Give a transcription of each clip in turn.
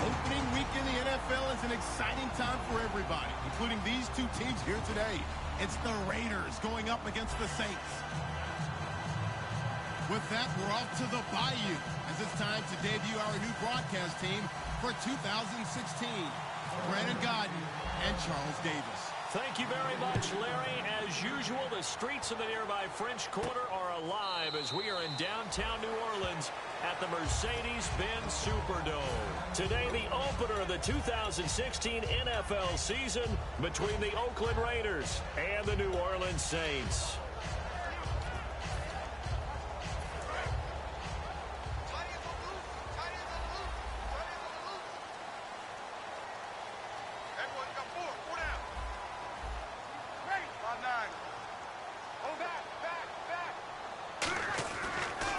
Opening week in the NFL is an exciting time for everybody, including these two teams here today. It's the Raiders going up against the Saints. With that, we're off to the Bayou as it's time to debut our new broadcast team for 2016. Brandon Godden and Charles Davis. Thank you very much, Larry. As usual, the streets of the nearby French Quarter are alive as we are in downtown New Orleans at the Mercedes-Benz Superdome. Today, the opener of the 2016 NFL season between the Oakland Raiders and the New Orleans Saints.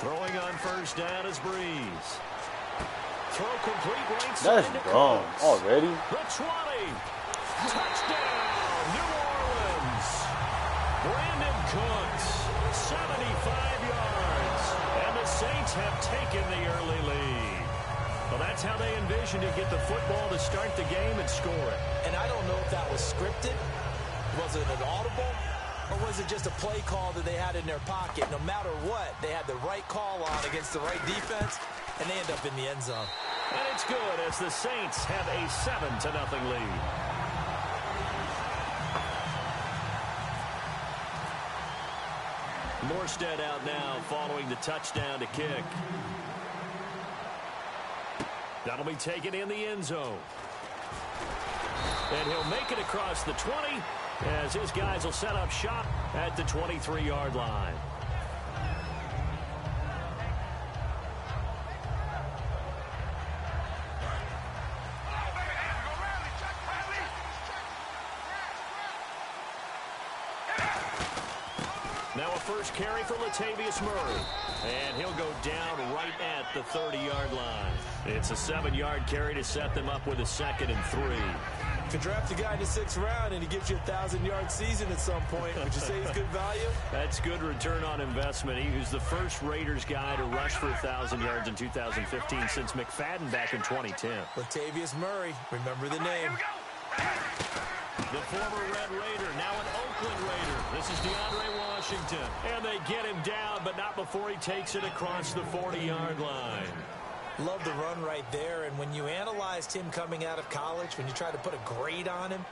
Throwing on first down is Breeze. Throw complete right side. That's dumb already. The 20. Touchdown, New Orleans. Brandon Cooks, 75 yards. And the Saints have taken the early lead. Well, that's how they envisioned to get the football to start the game and score it. And I don't know if that was scripted. Was it an audible? Or was it just a play call that they had in their pocket? No matter what, they had the right call on against the right defense, and they end up in the end zone. And it's good as the Saints have a 7-0 lead. Morstead out now following the touchdown to kick. That'll be taken in the end zone. And he'll make it across the 20 as his guys will set up shop at the 23-yard line. Now a first carry for Latavius Murray. And he'll go down right at the 30-yard line. It's a 7-yard carry to set them up with a 2nd and 3. If you draft a guy in the 6th round and he gives you a 1,000-yard season at some point, would you say he's good value? That's good return on investment. He was the first Raiders guy to rush for 1,000 yards in 2015 since McFadden back in 2010. Latavius Murray, remember the name. The former Red Raider, now an Oakland Raider. This is DeAndre Washington. And they get him down, but not before he takes it across the 40-yard line. Love the run right there, and when you analyzed him coming out of college, when you tried to put a grade on him,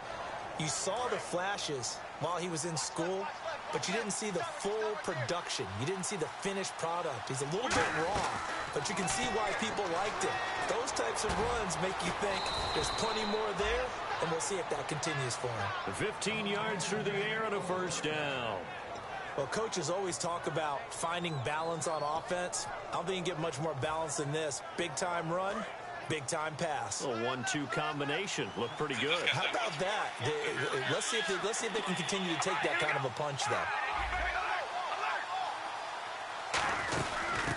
you saw the flashes while he was in school, but you didn't see the full production. You didn't see the finished product. He's a little bit raw, but you can see why people liked him. Those types of runs make you think there's plenty more there, and we'll see if that continues for him. 15 yards through the air and a first down. Well, coaches always talk about finding balance on offense. I don't think you can get much more balance than this. Big-time run, big-time pass. A 1-2 combination. Looked pretty good. How about that? Let's see if they can continue to take that kind of a punch, though.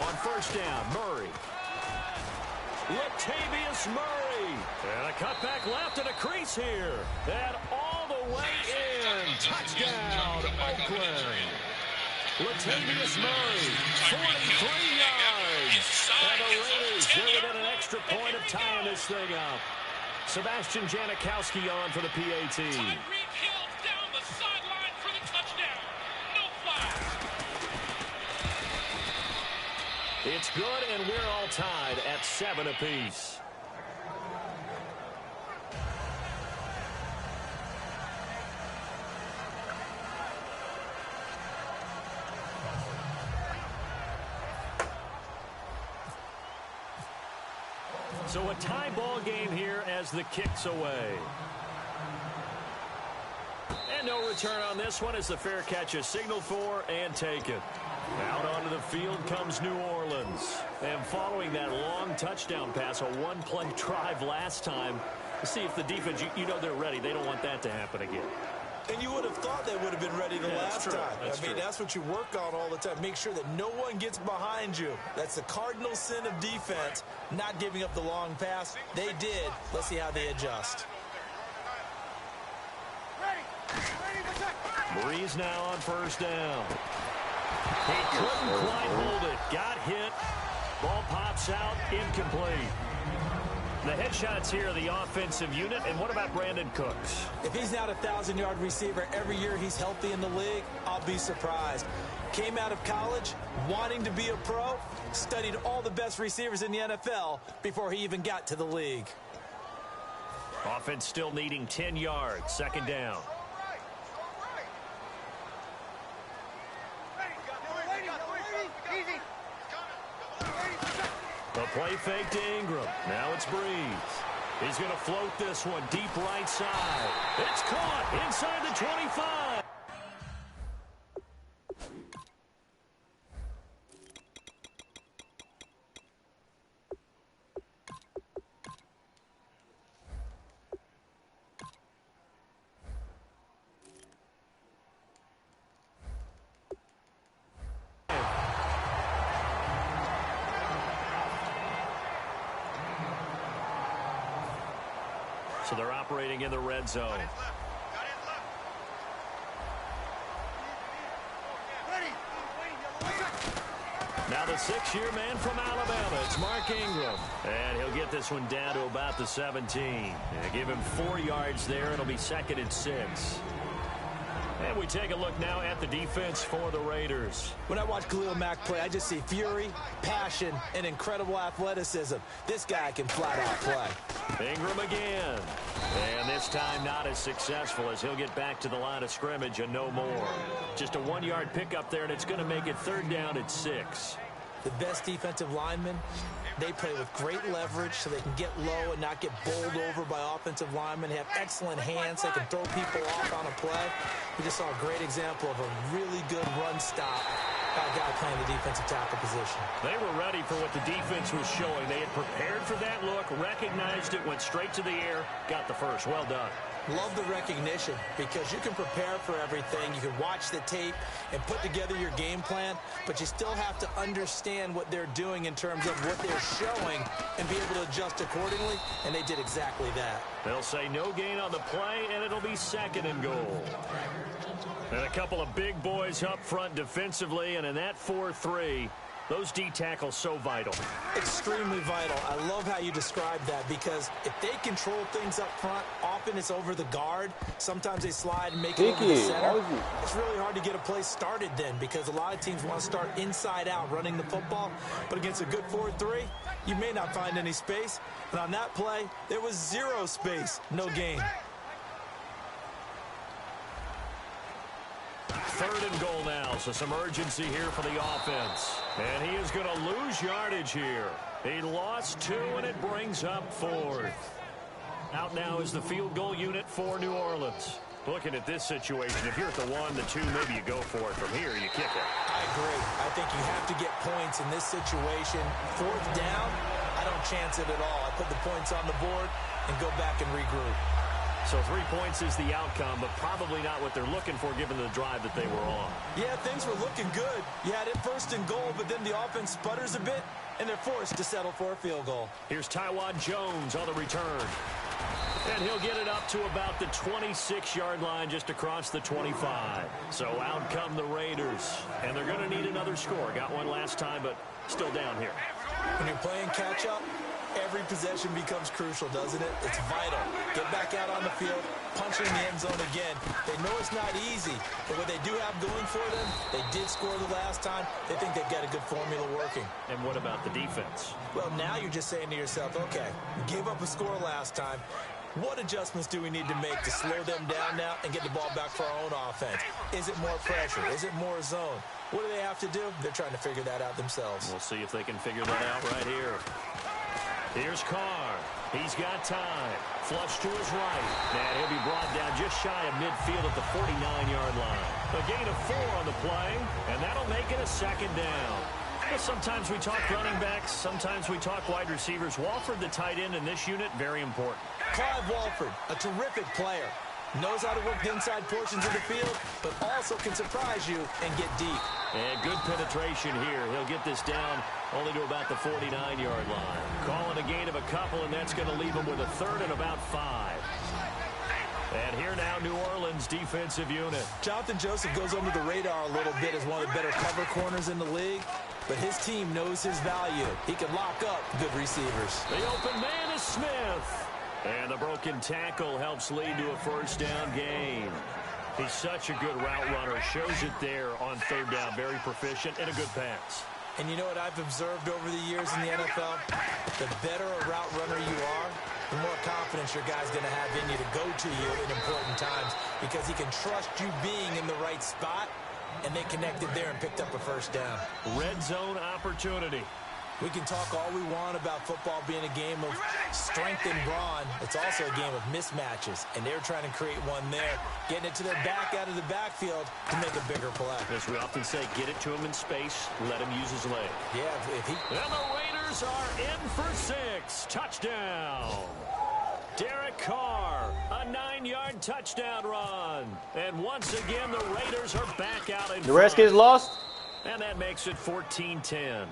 On first down, Murray. Latavius Murray. And a cutback left and a crease here. And all the way in. Touchdown, Oakland. Latavius Murray, 43 yards. And the Raiders, they're within an extra point of tying this thing up. Sebastian Janikowski on for the PAT. Tyreek Hill down the sideline for the touchdown. No flag. It's good, and we're all tied at 7 apiece. So a tie ball game here as the kick's away. And no return on this one as the fair catch is signaled for and taken. Out onto the field comes New Orleans. And following that long touchdown pass, a one-play drive last time, see if the defense, you know they're ready. They don't want that to happen again. And you would have thought they would have been ready the last time. That's what you work on all the time. Make sure that no one gets behind you. That's the cardinal sin of defense, not giving up the long pass. They did. Let's see how they adjust. Breeze now on first down. He couldn't quite hold it. Got hit. Ball pops out. Incomplete. The headshots here are the offensive unit. And what about Brandon Cooks? If he's not a 1,000-yard receiver every year he's healthy in the league, I'll be surprised. Came out of college wanting to be a pro, studied all the best receivers in the NFL before he even got to the league. Offense still needing 10 yards. Second down. The play fake to Ingram. Now it's Breeze. He's going to float this one deep right side. It's caught inside the 25. So they're operating in the red zone. Now the 6-year man from Alabama, it's Mark Ingram. And he'll get this one down to about the 17. And give him 4 yards there. It'll be second and 6. And we take a look now at the defense for the Raiders. When I watch Khalil Mack play, I just see fury, passion, and incredible athleticism. This guy can flat out play. Ingram again. And this time not as successful as he'll get back to the line of scrimmage and no more. Just a 1-yard pickup there, and it's going to make it third down at 6. The best defensive linemen, they play with great leverage so they can get low and not get bowled over by offensive linemen. They have excellent hands. They can throw people off on a play. We just saw a great example of a really good run stop by a guy playing the defensive tackle position. They were ready for what the defense was showing. They had prepared for that look, recognized it, went straight to the air, got the first. Well done. Love the recognition because you can prepare for everything. You can watch the tape and put together your game plan, but you still have to understand what they're doing in terms of what they're showing and be able to adjust accordingly, and they did exactly that. They'll say no gain on the play, and it'll be second and goal. And a couple of big boys up front defensively, and in that 4-3, those D tackles so vital. Extremely vital. I love how you describe that because if they control things up front, often it's over the guard. Sometimes they slide and make it over the center. It's really hard to get a play started then because a lot of teams want to start inside out running the football. But against a good 4-3, you may not find any space. And on that play, there was 0 space, no gain. Third and goal now, so some urgency here for the offense. And he is going to lose yardage here. He lost 2, and it brings up 4th. Out now is the field goal unit for New Orleans. Looking at this situation, if you're at the 1, the 2, maybe you go for it. From here, you kick it. I agree. I think you have to get points in this situation. 4th down, I don't chance it at all. I put the points on the board and go back and regroup. So 3 points is the outcome, but probably not what they're looking for given the drive that they were on. Yeah, things were looking good. You had it first and goal, but then the offense sputters a bit, and they're forced to settle for a field goal. Here's Tywan Jones on the return. And he'll get it up to about the 26-yard line just across the 25. So out come the Raiders, and they're going to need another score. Got one last time, but still down here. When you're playing catch-up, every possession becomes crucial, doesn't it? It's vital. Get back out on the field, punch in the end zone again. They know it's not easy, but what they do have going for them, they did score the last time. They think they've got a good formula working. And what about the defense? Well, now you're just saying to yourself, okay, we gave up a score last time. What adjustments do we need to make to slow them down now and get the ball back for our own offense? Is it more pressure? Is it more zone? What do they have to do? They're trying to figure that out themselves. We'll see if they can figure that out right here. Here's Carr. He's got time. Flush to his right. And he'll be brought down just shy of midfield at the 49-yard line. A gain of 4 on the play, and that'll make it a second down. Well, sometimes we talk running backs. Sometimes we talk wide receivers. Walford, the tight end in this unit, very important. Clive Walford, a terrific player. Knows how to work the inside portions of the field, but also can surprise you and get deep. And good penetration here. He'll get this down only to about the 49-yard line. Calling a gain of a couple, and that's going to leave him with a third and about 5. And here now, New Orleans defensive unit. Jonathan Joseph goes under the radar a little bit as one of the better cover corners in the league, but his team knows his value. He can lock up good receivers. The open man is Smith. And the broken tackle helps lead to a first down gain. He's such a good route runner. Shows it there on third down. Very proficient and a good pass. And you know what I've observed over the years in the NFL? The better a route runner you are, the more confidence your guy's going to have in you to go to you in important times because he can trust you being in the right spot, and they connected there and picked up a first down. Red zone opportunity. We can talk all we want about football being a game of strength and brawn. It's also a game of mismatches, and they're trying to create one there, getting it to their back out of the backfield to make a bigger play. As we often say, get it to him in space, let him use his leg. Yeah, if he... And the Raiders are in for 6. Touchdown. Derek Carr, a 9-yard touchdown run. And once again, the Raiders are back out in front. The Redskins lost? And that makes it 14-10.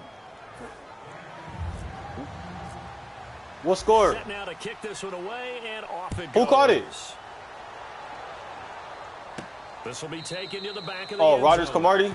What score? Set now to kick this one away, and off it goes. Who caught it? This will be taken to the back of the Oh, end Rodgers zone. Camardi?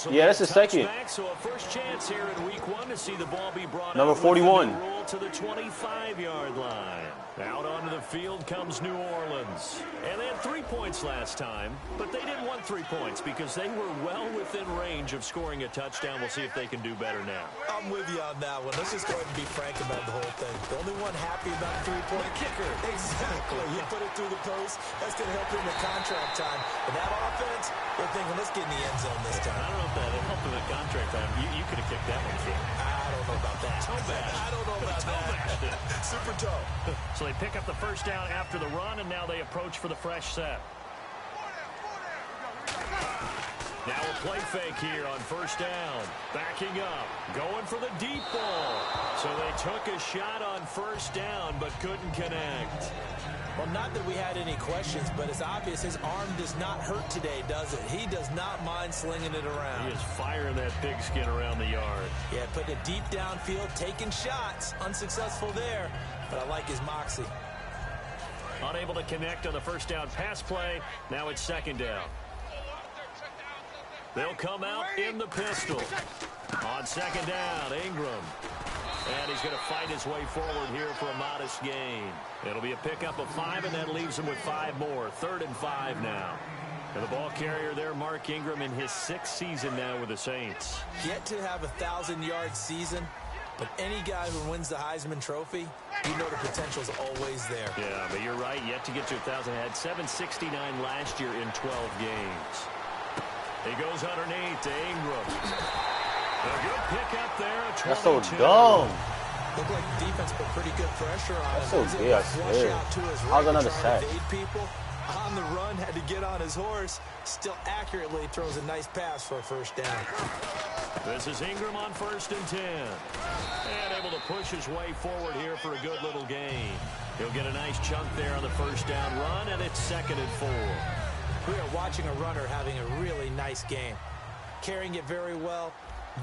Yeah, that's his second. So a first chance here in week 1 to see the ball be brought Number out 41. with the roll to the 25-yard line. Out onto the field comes New Orleans. And they had 3 points last time, but they didn't want 3 points because they were well within range of scoring a touchdown. We'll see if they can do better now. I'm with you on that one. Let's just go ahead and be frank about the whole thing. The only one happy about a 3-point kicker. Exactly. You put it through the post. That's going to help him in contract time. But that offense, they're thinking, let's get in the end zone this time. I don't know if that helped him in contract time. You could have kicked that one, too. I don't know about that. I don't know about that. Super toe. So they pick up the first down after the run, and now they approach for the fresh set. Now a play fake here on first down. Backing up. Going for the deep ball. So they took a shot on first down, but couldn't connect. Well, not that we had any questions, but it's obvious his arm does not hurt today, does it? He does not mind slinging it around. He is firing that pigskin around the yard. Yeah, putting it deep downfield, taking shots. Unsuccessful there, but I like his moxie. Unable to connect on the first down pass play. Now it's second down. They'll come out in the pistol. On second down, Ingram. And he's going to fight his way forward here for a modest gain. It'll be a pickup of 5, and that leaves him with 5 more. 3rd and 5 now. And the ball carrier there, Mark Ingram, in his 6th season now with the Saints. Yet to have a 1,000-yard season, but any guy who wins the Heisman Trophy, you know the potential's always there. Yeah, but you're right. Yet to get to 1,000. Had 769 last year in 12 games. He goes underneath to Ingram. A good pick up there. That's so dumb. Looked like the defense put pretty good pressure on him. That's so good, I swear. How's another sack? People on the run, had to get on his horse. Still accurately throws a nice pass for a first down. This is Ingram on 1st and 10. And able to push his way forward here for a good little gain. He'll get a nice chunk there on the first down run, and it's 2nd and 4. We are watching a runner having a really nice game. Carrying it very well.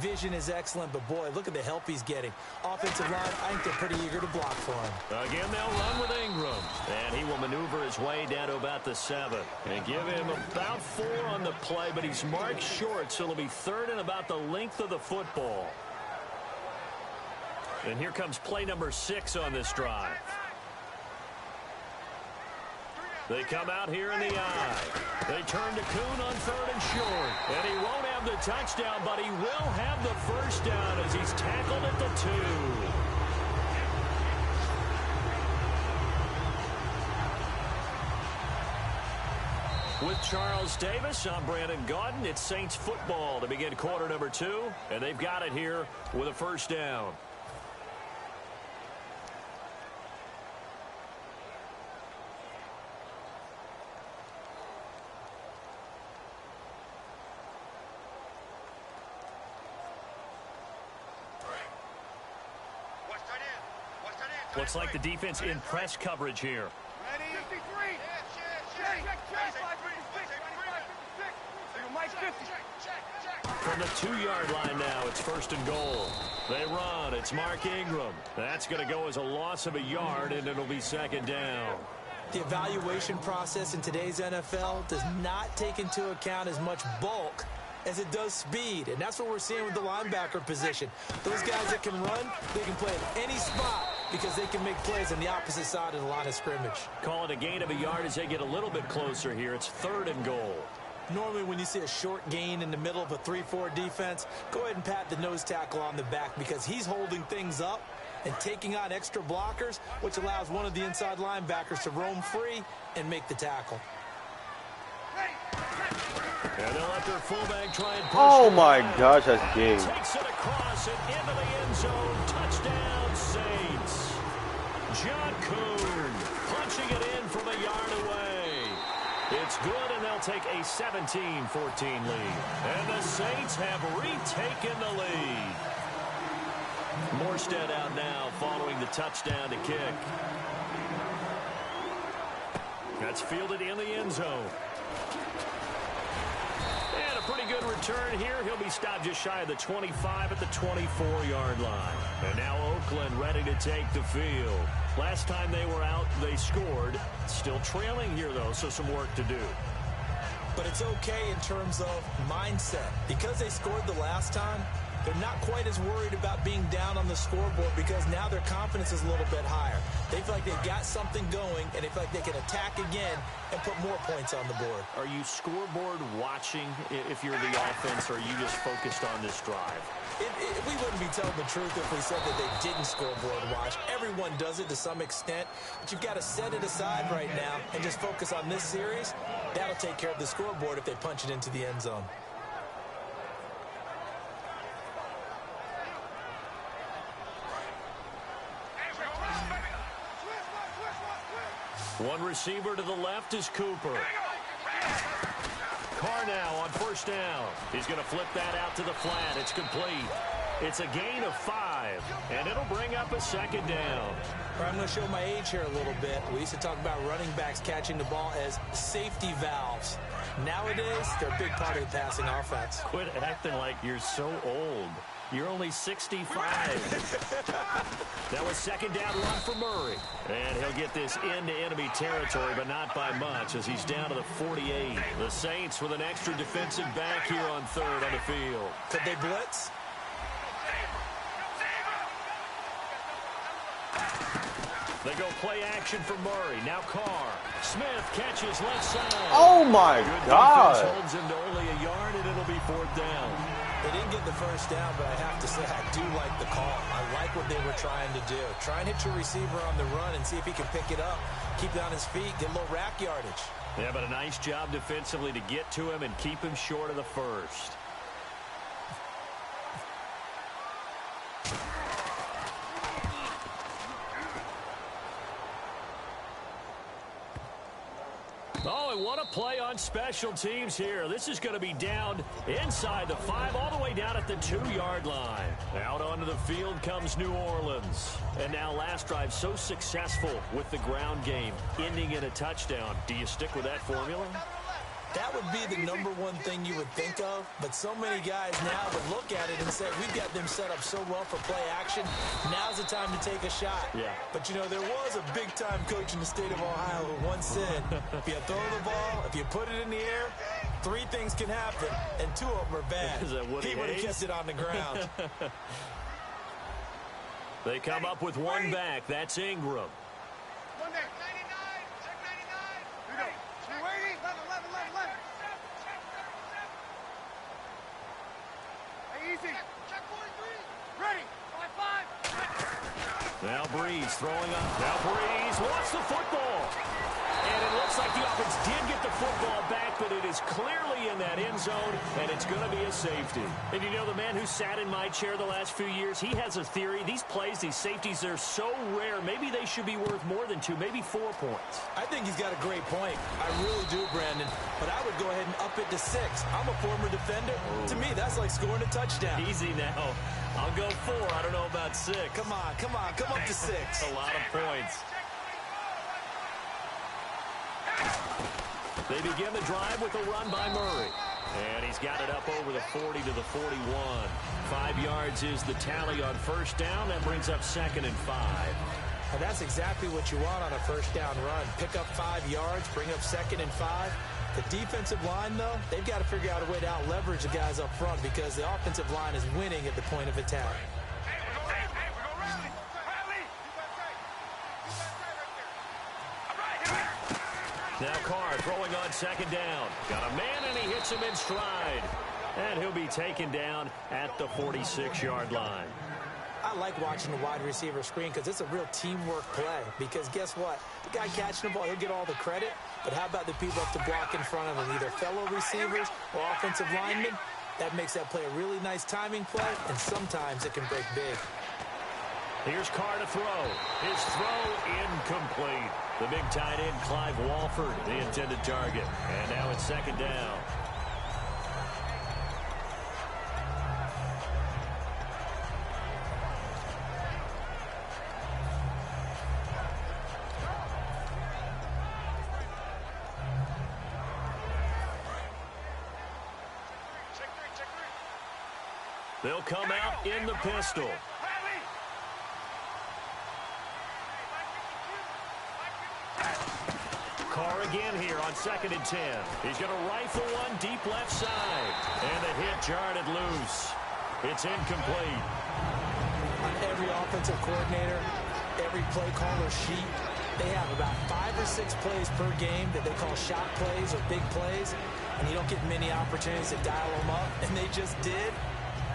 Vision is excellent, but boy, look at the help he's getting. Offensive line, I think they're pretty eager to block for him. Again, they'll run with Ingram. And he will maneuver his way down to about the 7. And give him about 4 on the play, but he's marked short, so it'll be 3rd and about the length of the football. And here comes play number 6 on this drive. They come out here in the eye. They turn to Kuhn on 3rd and short. And he won't have the touchdown, but he will have the first down as he's tackled at the 2. With Charles Davis, I'm Brandon Gaudin. It's Saints football to begin quarter number 2. And they've got it here with a first down. Looks like the defense in press coverage here. From the 2-yard line now, it's 1st and goal. They run. It's Mark Ingram. That's going to go as a loss of a yard, and it'll be 2nd down. The evaluation process in today's NFL does not take into account as much bulk as it does speed, and that's what we're seeing with the linebacker position. Those guys that can run, they can play at any spot, because they can make plays on the opposite side of the line of scrimmage. Call it a gain of a yard as they get a little bit closer here. It's 3rd and goal. Normally when you see a short gain in the middle of a 3-4 defense, go ahead and pat the nose tackle on the back because he's holding things up and taking on extra blockers, which allows one of the inside linebackers to roam free and make the tackle. And they'll let their fullback try and push. Oh my gosh, that's game. Takes it across and into the end zone. Touchdown, Saints. John Kuhn punching it in from a yard away. It's good, and they'll take a 17-14 lead. And the Saints have retaken the lead. Morstead out now following the touchdown to kick. That's fielded in the end zone. And a pretty good return here. He'll be stopped just shy of the 25 at the 24-yard line. And now Oakland ready to take the field. Last time they were out, they scored. Still trailing here, though, so some work to do. But it's okay in terms of mindset. Because they scored the last time, they're not quite as worried about being down on the scoreboard because now their confidence is a little bit higher. They feel like they've got something going, and they feel like they can attack again and put more points on the board. Are you scoreboard watching if you're the offense, or are you just focused on this drive? We wouldn't be telling the truth if we said that they didn't scoreboard watch. Everyone does it to some extent, but you've got to set it aside right now and just focus on this series. That'll take care of the scoreboard if they punch it into the end zone. One receiver to the left is Cooper. Carr now on 1st down. He's going to flip that out to the flat. It's complete. It's a gain of 5, and it'll bring up a 2nd down. I'm going to show my age here a little bit. We used to talk about running backs catching the ball as safety valves. Nowadays, they're a big part of the passing offense. Quit acting like you're so old. You're only 65. That was 2nd down run for Murray. And he'll get this into enemy territory, but not by much as he's down to the 48. The Saints with an extra defensive back here on 3rd on the field. Could they blitz? They go play action for Murray. Now Carr. Smith catches left side. Oh my God. Good defense holds him to only a yard, and it'll be 4th down. They didn't get the 1st down, but I have to say I do like the call. I like what they were trying to do. Try and hit your receiver on the run and see if he can pick it up. Keep it on his feet, get a little rack yardage. Yeah, but a nice job defensively to get to him and keep him short of the 1st. Oh, and what a play on special teams here. This is going to be down inside the 5, all the way down at the 2-yard line. Out onto the field comes New Orleans. And now last drive so successful with the ground game, ending in a touchdown. Do you stick with that formula? That would be the #1 thing you would think of, but so many guys now would look at it and say, we've got them set up so well for play action, now's the time to take a shot. Yeah. But, you know, there was a big-time coach in the state of Ohio who once said, if you throw the ball, if you put it in the air, 3 things can happen, and 2 of them are bad. Is that Woody He would have Hayes? kept it on the ground. They come up with one back. That's Ingram. Now Breeze throwing up. Now Breeze wants the football. And it looks like the offense did get the football back, but it is clearly in that end zone, and it's going to be a safety. And you know, the man who sat in my chair the last few years, he has a theory. These plays, these safeties, they're so rare. Maybe they should be worth more than 2, maybe 4 points. I think he's got a great point. I really do, Brandon. But I would go ahead and up it to 6. I'm a former defender. Oh. To me, that's like scoring a touchdown. Easy now. I'll go 4. I don't know about 6. Come on. Come up to 6. A lot of points. They begin the drive with a run by Murray. And he's got it up over the 40 to the 41. 5 yards is the tally on 1st down. That brings up 2nd and 5. And that's exactly what you want on a 1st down run. Pick up 5 yards, bring up 2nd and 5. The defensive line, though, they've got to figure out a way to out-leverage the guys up front because the offensive line is winning at the point of attack. Now Carr throwing on second down. Got a man, and he hits him in stride. And he'll be taken down at the 46-yard line. I like watching the wide receiver screen because it's a real teamwork play. Because guess what? The guy catching the ball, he'll get all the credit. But how about the people up to block in front of him, either fellow receivers or offensive linemen? That makes that play a really nice timing play, and sometimes it can break big. Here's Carr to throw. His throw incomplete. The big tight end, Clive Walford, the intended target. And now it's second down. They'll come out in the pistol. Carr again here on 2nd and 10. He's going to rifle one deep left side. And the hit jarred it loose. It's incomplete. On every offensive coordinator, every play caller sheet, they have about 5 or 6 plays per game that they call shot plays or big plays. And you don't get many opportunities to dial them up. And they just did.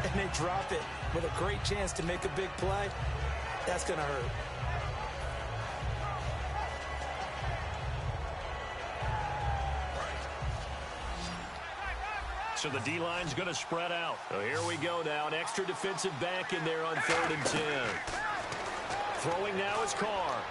And they drop it with a great chance to make a big play. That's going to hurt. So the D-line's going to spread out. So here we go now. An extra defensive back in there on 3rd and 10. Throwing now is Carr.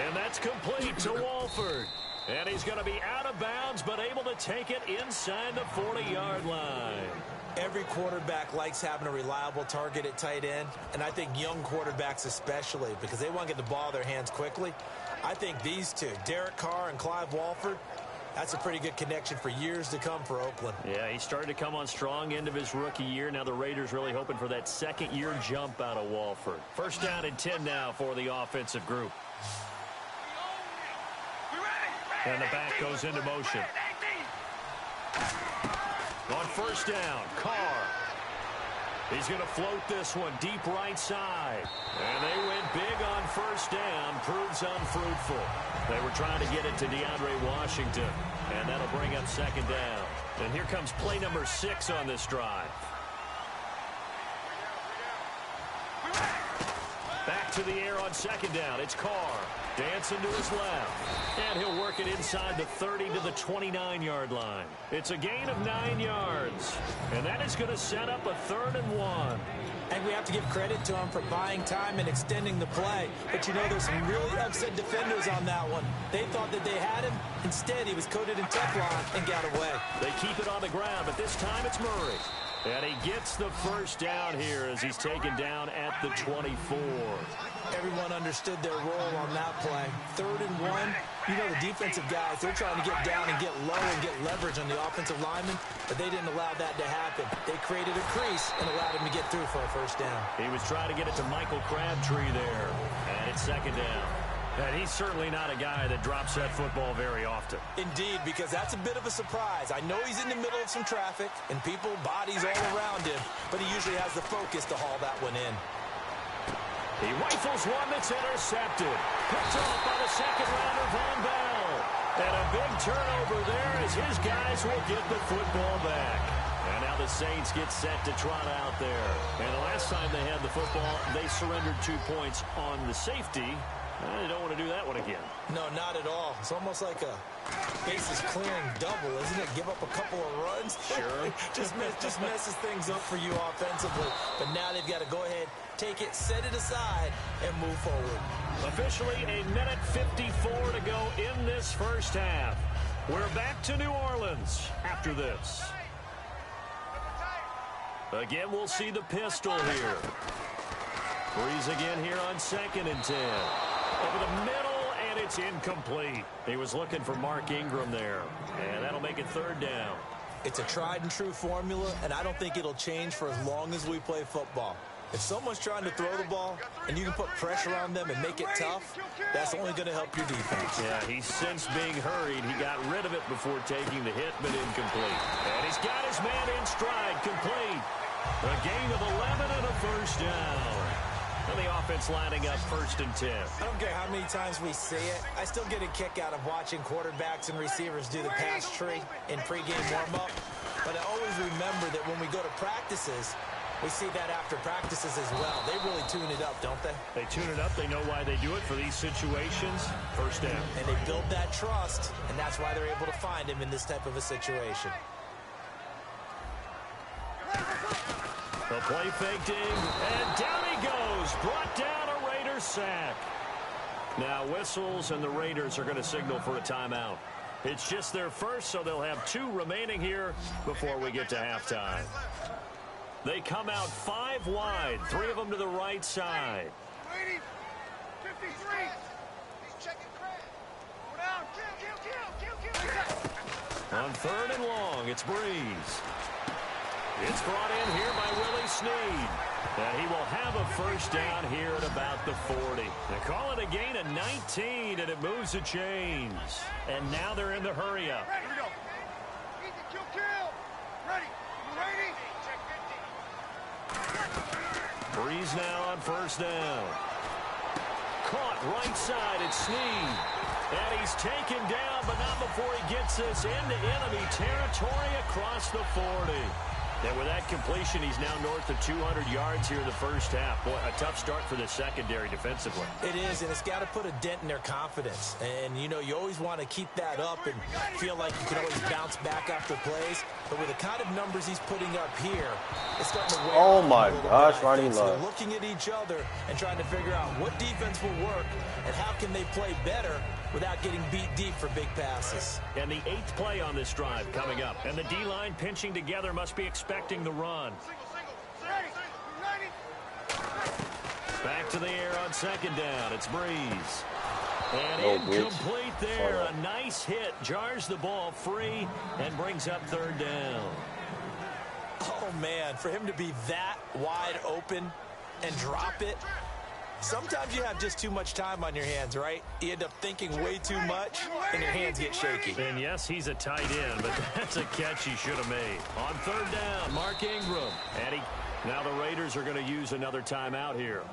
And that's complete to Walford. And he's going to be out of bounds, but able to take it inside the 40-yard line. Every quarterback likes having a reliable target at tight end, and I think young quarterbacks especially, because they want to get the ball in their hands quickly. I think these two, Derek Carr and Clive Walford, that's a pretty good connection for years to come for Oakland. Yeah, he started to come on strong end of his rookie year. Now the Raiders really hoping for that second-year jump out of Walford. First down and 10 now for the offensive group. And the back goes into motion. On first down, Carr. He's going to float this one deep right side. And they went big on first down. Proves unfruitful. They were trying to get it to DeAndre Washington. And that'll bring up second down. And here comes play number 6 on this drive. Back to the air on second down. It's Carr. Dancing to his left. And he'll work it inside the 30 to the 29-yard line. It's a gain of 9 yards. And that is going to set up a 3rd and 1. And we have to give credit to him for buying time and extending the play. But you know, there's some really upset defenders on that one. They thought that they had him. Instead, he was coated in Teflon and got away. They keep it on the ground, but this time it's Murray. And he gets the first down here as he's taken down at the 24. Everyone understood their role on that play. 3rd and 1. You know, the defensive guys, they're trying to get down and get low and get leverage on the offensive lineman, but they didn't allow that to happen. They created a crease and allowed him to get through for a first down. He was trying to get it to Michael Crabtree there. And it's second down. And he's certainly not a guy that drops that football very often. Indeed, because that's a bit of a surprise. I know he's in the middle of some traffic and people, bodies all around him, but he usually has the focus to haul that one in. He rifles one that's intercepted. Picked off by the second-rounder, Von Bell. And a big turnover there as his guys will get the football back. And now the Saints get set to trot out there. And the last time they had the football, they surrendered 2 points on the safety. They don't want to do that one again. No, not at all. It's almost like a bases clearing double, isn't it? Give up a couple of runs. Sure. just messes things up for you offensively. But now they've got to go ahead, take it, set it aside, and move forward. Officially a minute 54 to go in this first half. We're back to New Orleans after this. Again, we'll see the pistol here. Breeze again here on 2nd and 10. Over the middle, and it's incomplete. He was looking for Mark Ingram there, and that'll make it 3rd down. It's a tried-and-true formula, and I don't think it'll change for as long as we play football. If someone's trying to throw the ball, and you can put pressure on them and make it tough, that's only going to help your defense. Yeah, he's since being hurried. He got rid of it before taking the hit, but incomplete. And he's got his man in stride, complete. A gain of 11 and a first down. And the offense lining up 1st and 10. I don't care how many times we see it. I still get a kick out of watching quarterbacks and receivers do the pass tree in pregame warm-up. But I always remember that when we go to practices, we see that after practices as well. They really tune it up, don't they? They tune it up. They know why they do it for these situations. 1st down. And they build that trust, and that's why they're able to find him in this type of a situation. The play faked in, and down he goes. Brought down a Raiders sack. Now whistles, and the Raiders are going to signal for a timeout. It's just their first, so they'll have 2 remaining here before we get to halftime. They come out 5 wide, 3 of them to the right side. 53. He's checking Craig. Go down. Kill. On 3rd and long, it's Breeze. It's brought in here by Willie Snead. And he will have a 1st down here at about the 40. They call it a gain of 19, and it moves the chains. And now they're in the hurry-up. Here we go. Easy, kill. Ready. Breeze now on 1st down. Caught right side, it's Snead. And he's taken down, but not before he gets this into enemy territory across the 40. And with that completion, he's now north of 200 yards here in the 1st half. Boy, a tough start for the secondary defensively. It is, and it's got to put a dent in their confidence. And, you know, you always want to keep that up and feel like you can always bounce back after plays. But with the kind of numbers he's putting up here, it's starting to wear Oh on my a little gosh, bit. Ronnie So they're Love. looking at each other and trying to figure out what defense will work and how can they play better without getting beat deep for big passes. And the 8th play on this drive coming up. And the D-line pinching together must be expecting the run. Back to the air on 2nd down. It's Breeze. And incomplete there. A nice hit. Jars the ball free and brings up 3rd down. Oh, man, for him to be that wide open and drop it. Sometimes you have just too much time on your hands, right? You end up thinking way too much, and your hands get shaky. And yes, he's a tight end, but that's a catch he should have made. On 3rd down, Mark Ingram. And now the Raiders are going to use another timeout here.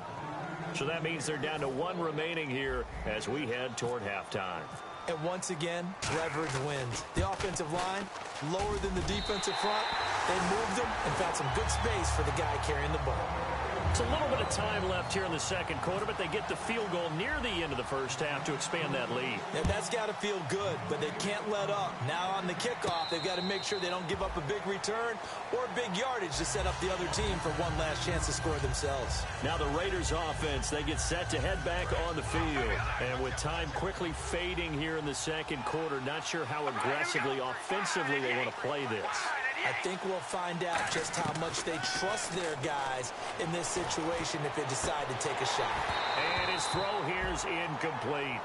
So that means they're down to 1 remaining here as we head toward halftime. And once again, leverage wins. The offensive line, lower than the defensive front. They moved them and found some good space for the guy carrying the ball. It's a little bit of time left here in the 2nd quarter, but they get the field goal near the end of the 1st half to expand that lead. Yeah, that's got to feel good, but they can't let up. Now on the kickoff, they've got to make sure they don't give up a big return or big yardage to set up the other team for one last chance to score themselves. Now the Raiders offense, they get set to head back on the field. And with time quickly fading here in the 2nd quarter, not sure how aggressively, offensively they want to play this. I think we'll find out just how much they trust their guys in this situation if they decide to take a shot. And his throw here is incomplete.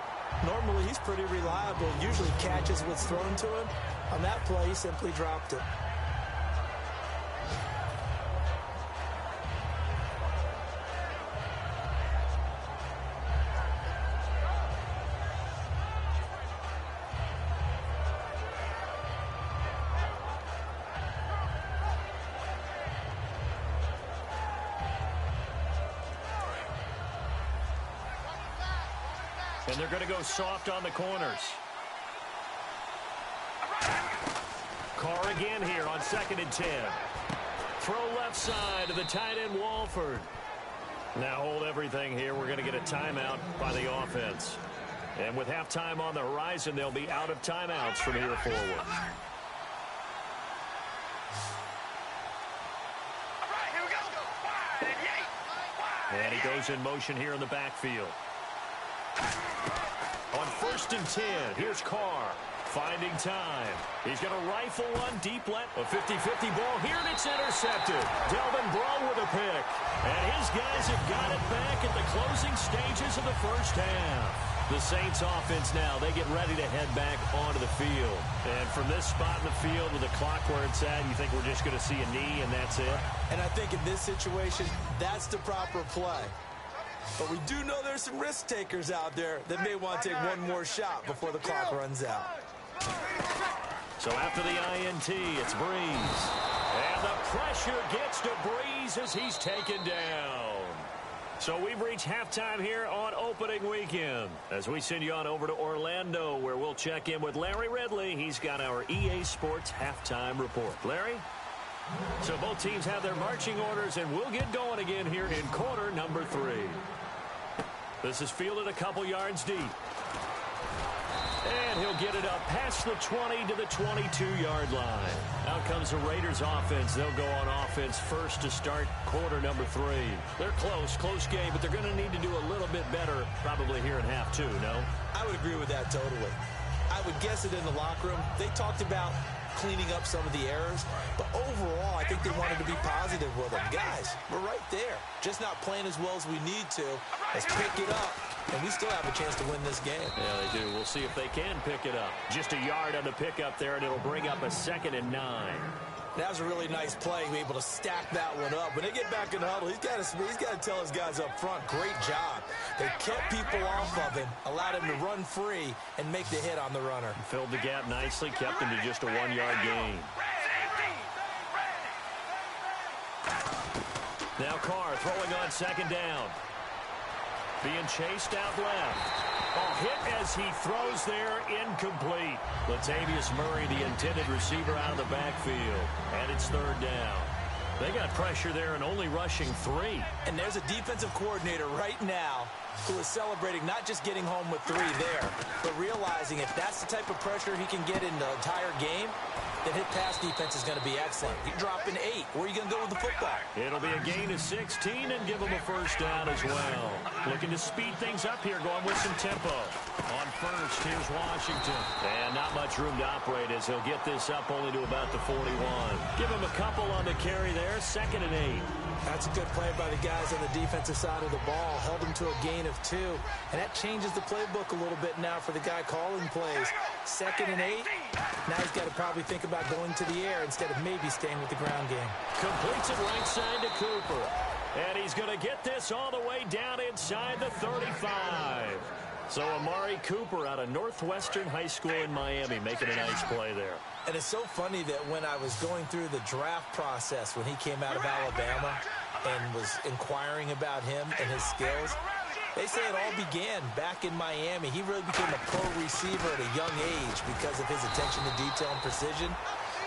Normally, he's pretty reliable. Usually catches what's thrown to him. On that play, he simply dropped it. And they're going to go soft on the corners. Carr again here on 2nd and 10. Throw left side to the tight end Walford. Now hold everything here. We're going to get a timeout by the offense. And with halftime on the horizon, they'll be out of timeouts from here forward. And he goes in motion here in the backfield. On 1st and 10, here's Carr. Finding time. He's going to rifle one deep left. A 50-50 ball here, and it's intercepted. Delvin Breaux with a pick. And his guys have got it back at the closing stages of the 1st half. The Saints offense now, they get ready to head back onto the field. And from this spot in the field with the clock where it's at, you think we're just going to see a knee and that's it? And I think in this situation, that's the proper play. But we do know there's some risk takers out there that may want to take one more shot before the clock runs out. So after the INT, it's Breeze. And the pressure gets to Breeze as he's taken down. So we've reached halftime here on opening weekend as we send you on over to Orlando, where we'll check in with Larry Ridley. He's got our EA Sports halftime report. Larry? So both teams have their marching orders, and we'll get going again here in quarter number 3. This is fielded a couple yards deep. And he'll get it up past the 20 to the 22-yard line. Out comes the Raiders offense. They'll go on offense first to start quarter number 3. They're close game, but they're going to need to do a little bit better probably here in half 2, no? I would agree with that totally. I would guess it in the locker room. They talked about cleaning up some of the errors, but overall, I think they wanted to be positive with them. Guys, we're right there. Just not playing as well as we need to. Let's pick it up, and we still have a chance to win this game. Yeah, they do. We'll see if they can pick it up. Just a yard on the pickup there, and it'll bring up a 2nd and 9. That was a really nice play, be able to stack that one up. When they get back in the huddle, he's got to tell his guys up front, great job. They kept people off of him, allowed him to run free, and make the hit on the runner. Filled the gap nicely, kept him to just a 1-yard gain. Now Carr throwing on 2nd down. Being chased out left. Hit as he throws there, incomplete. Latavius Murray, the intended receiver, out of the backfield. And it's 3rd down. They got pressure there and only rushing 3. And there's a defensive coordinator right now who is celebrating not just getting home with 3 there, but realizing if that's the type of pressure he can get in the entire game, then his pass defense is going to be excellent. You're dropping 8. Where are you going to go with the football? It'll be a gain of 16 and give him a 1st down as well. Looking to speed things up here, going with some tempo. On first, here's Washington. And not much room to operate as he'll get this up only to about the 41. Give him a couple on the carry there, 2nd and 8. That's a good play by the guys on the defensive side of the ball. Held him to a gain of 2. And that changes the playbook a little bit now for the guy calling plays. 2nd and 8. Now he's got to probably think about going to the air instead of maybe staying with the ground game. Completes it right side to Cooper. And he's going to get this all the way down inside the 35. So Amari Cooper out of Northwestern High School in Miami making a nice play there. And it's so funny that when I was going through the draft process when he came out of Alabama and was inquiring about him and his skills, they say it all began back in Miami. He really became a pro receiver at a young age because of his attention to detail and precision.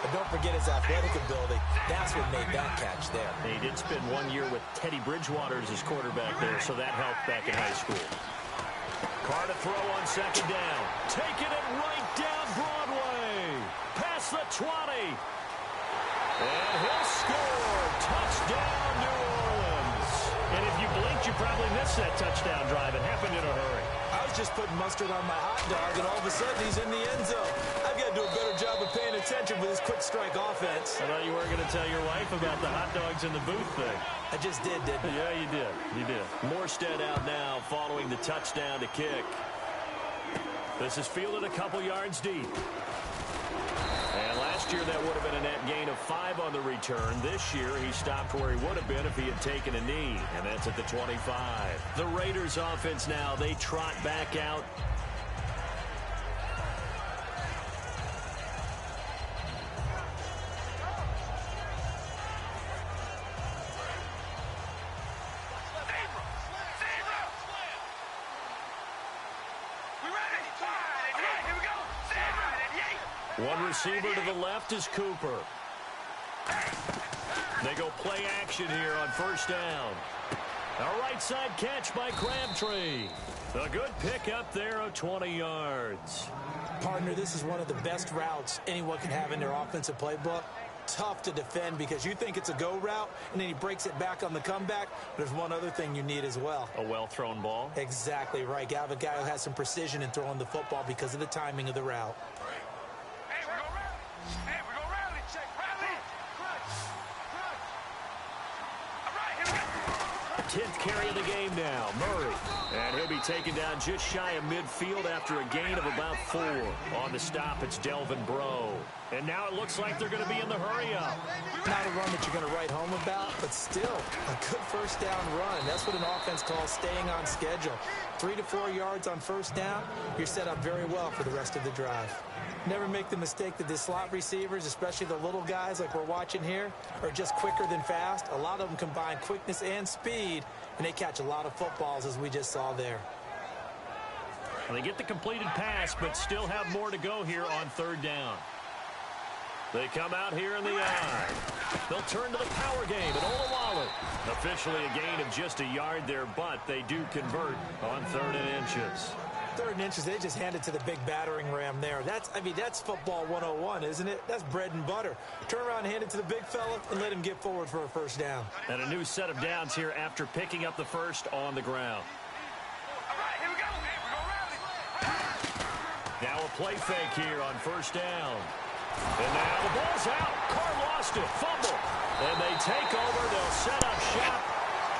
But don't forget his athletic ability. That's what made that catch there. He did spend 1 year with Teddy Bridgewater as his quarterback there, so that helped back in high school. Carr to throw on 2nd down. Taking it right down Broadway. Past the 20. And he'll score. Touchdown, New Orleans. And if you blinked, you probably missed that touchdown drive. It happened in a hurry. I was just putting mustard on my hot dog, and all of a sudden he's in the end zone. I've got to do a better job of paying attention for this quick strike offense. I thought you weren't going to tell your wife about the hot dogs in the booth thing. I just did, didn't I? Yeah, you did. You did. Morstead out now following the touchdown to kick. This is fielded a couple yards deep. And last year that would have been a net gain of 5 on the return. This year he stopped where he would have been if he had taken a knee, and that's at the 25. The Raiders offense now, they trot back out. One receiver to the left is Cooper. They go play action here on 1st down. A right side catch by Crabtree. A good pickup there of 20 yards. Partner, this is one of the best routes anyone can have in their offensive playbook. Tough to defend because you think it's a go route, and then he breaks it back on the comeback. But there's one other thing you need as well. A well-thrown ball? Exactly right. You have a guy who has some precision in throwing the football because of the timing of the route. 10th carry of the game now, Murray. And he'll be taken down just shy of midfield after a gain of about 4. On the stop, it's Delvin Breaux. And now it looks like they're going to be in the hurry-up. Not a run that you're going to write home about, but still a good 1st down run. That's what an offense calls staying on schedule. 3 to 4 yards on first down, you're set up very well for the rest of the drive. Never make the mistake that the slot receivers, especially the little guys like we're watching here, are just quicker than fast. A lot of them combine quickness and speed, and they catch a lot of footballs, as we just saw there. Well, they get the completed pass, but still have more to go here on third down. They come out here in the eye. They'll turn to the power game at Olawale. Officially a gain of just a yard there, but they do convert on 3rd and inches. 3rd and inches, they just hand it to the big battering ram there. That's football 101, isn't it? That's bread and butter. Turn around and hand it to the big fella and let him get forward for a first down. And a new set of downs here after picking up the first on the ground. All right, here we go. Hey, we're going to rally. Now a play fake here on first down. And now the ball's out. Carr lost it. Fumble. And they take over. They'll set up shop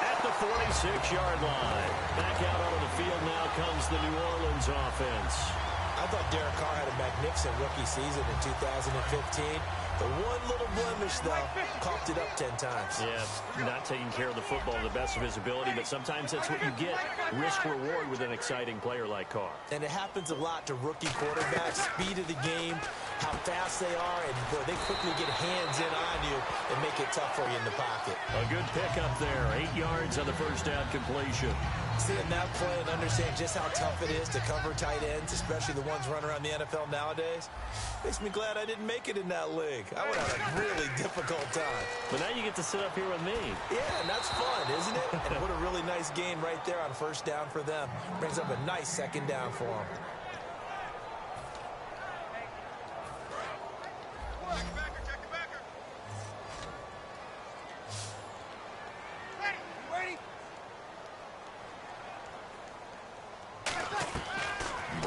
at the 46-yard line. Back out onto the field now comes the New Orleans offense. I thought Derek Carr had a magnificent rookie season in 2015. The one little blemish, though, coughed it up 10 times. Yeah, not taking care of the football to the best of his ability, but sometimes that's what you get. Risk-reward with an exciting player like Carr. And it happens a lot to rookie quarterbacks. Speed of the game, how fast they are, and boy, they quickly get hands in on you and make it tough for you in the pocket. A good pickup there. 8 yards on the first down completion. Seeing that play and understand just how tough it is to cover tight ends, especially the ones running around the NFL nowadays, makes me glad I didn't make it in that league. I would have a really difficult time. But now you get to sit up here with me. Yeah, and that's fun, isn't it? And what a really nice gain right there on first down for them. Brings up a nice second down for them.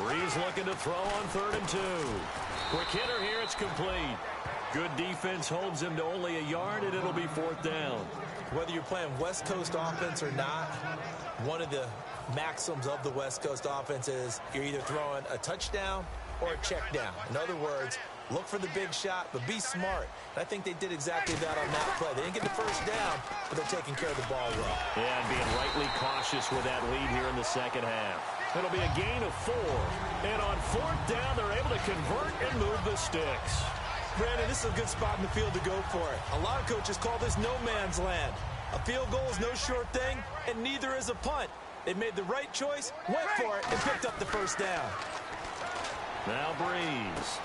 Breeze looking to throw on 3rd and 2. Quick hitter here, it's complete. Good defense holds him to only a yard, and it'll be 4th down. Whether you're playing West Coast offense or not, one of the maxims of the West Coast offense is you're either throwing a touchdown or a check down. In other words, look for the big shot, but be smart. And I think they did exactly that on that play. They didn't get the first down, but they're taking care of the ball well. Yeah, and being rightly cautious with that lead here in the second half. It'll be a gain of 4. And on 4th down, they're able to convert and move the sticks. Brandon, this is a good spot in the field to go for it. A lot of coaches call this no man's land. A field goal is no sure thing, and neither is a punt. They made the right choice, went for it, and picked up the first down. Now Breeze.